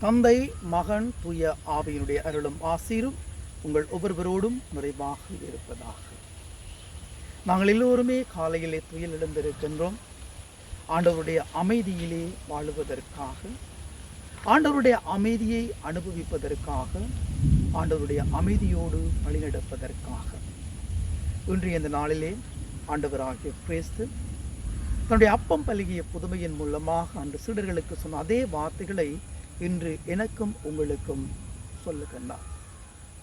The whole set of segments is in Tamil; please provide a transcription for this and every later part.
தந்தை, மகன், தூய ஆவியினுடைய அருளும் ஆசீரும் உங்கள் ஒவ்வொருவரோடும் நிறைவாக இருப்பதாக. நாங்கள் எல்லோருமே காலையிலே துயில் எழுந்திருக்கின்றோம். ஆண்டவருடைய அமைதியிலே வாழுவதற்காக, ஆண்டவருடைய அமைதியை அனுபவிப்பதற்காக, ஆண்டவருடைய அமைதியோடு வழிநடப்பதற்காக. இன்றைய இந்த நாளிலே ஆண்டவராகிய கிறிஸ்து தன்னுடைய அப்பம் பலிகிய புதுமையின் மூலமாக அன்று சீடர்களுக்கு சொன்ன அதே வார்த்தைகளை இன்று எனக்கும் உங்களுக்கும் சொல்லுகின்றார்.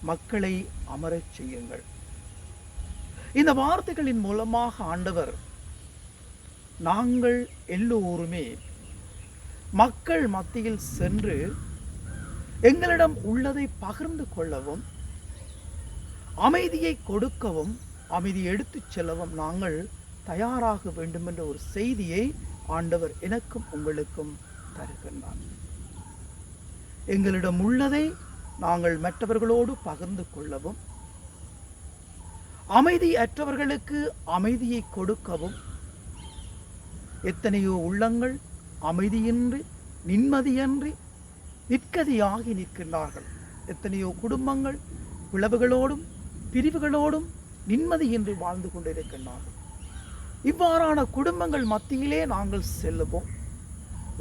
மக்களை அமரச் செய்யுங்கள். இந்த வார்த்தைகளின் மூலமாக ஆண்டவர் நாங்கள் எல்லோருமே மக்கள் மத்தியில் சென்று எங்களிடம் உள்ளதை பகிர்ந்து கொள்ளவும், அமைதியை கொடுக்கவும், அமைதியை எடுத்துச் செல்லவும் நாங்கள் தயாராக வேண்டும் என்ற ஒரு செய்தியை ஆண்டவர் எனக்கும் உங்களுக்கும் தருகின்றார். எங்களிடம் உள்ளதை நாங்கள் மற்றவர்களோடு பகிர்ந்து கொள்ளவும், அமைதியற்றவர்களுக்கு அமைதியை கொடுக்கவும், எத்தனையோ உள்ளங்கள் அமைதியின்றி நிம்மதியின்றி நிற்கதியாகி நிற்கின்றார்கள். எத்தனையோ குடும்பங்கள் பிளவுகளோடும் பிரிவுகளோடும் நிம்மதியின்றி வாழ்ந்து கொண்டிருக்கின்றார்கள். இவ்வாறான குடும்பங்கள் மத்தியிலே நாங்கள் செல்லுவோம்,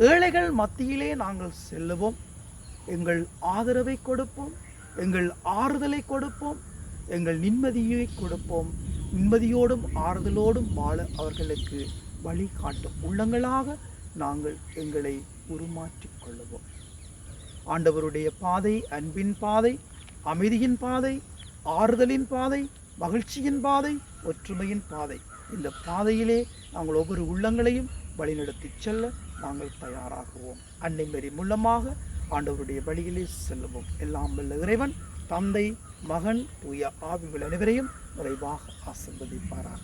ஏழைகள் மத்தியிலே நாங்கள் செல்லுவோம், எங்கள் ஆதரவை கொடுப்போம், எங்கள் ஆறுதலை கொடுப்போம், எங்கள் நிம்மதியை கொடுப்போம். நிம்மதியோடும் ஆறுதலோடும் வாழ அவர்களுக்கு வழிகாட்டும் உள்ளங்களாக நாங்கள் எங்களை உருமாற்றிக் கொள்ளுவோம். ஆண்டவருடைய பாதை அன்பின் பாதை, அமைதியின் பாதை, ஆறுதலின் பாதை, மகிழ்ச்சியின் பாதை, ஒற்றுமையின் பாதை. இந்த பாதையிலே நாங்கள் ஒவ்வொரு உள்ளங்களையும் வழிநடத்தி செல்ல நாங்கள் தயாராகுவோம். அன்னை மரி மூலமாக ஆண்டவருடைய வழியிலே செல்லுவோம். எல்லாம் வல்ல இறைவன் தந்தை, மகன், தூய ஆவிகள் அனைவரையும் நிறைவாக ஆசீர்வதிப்பாராக.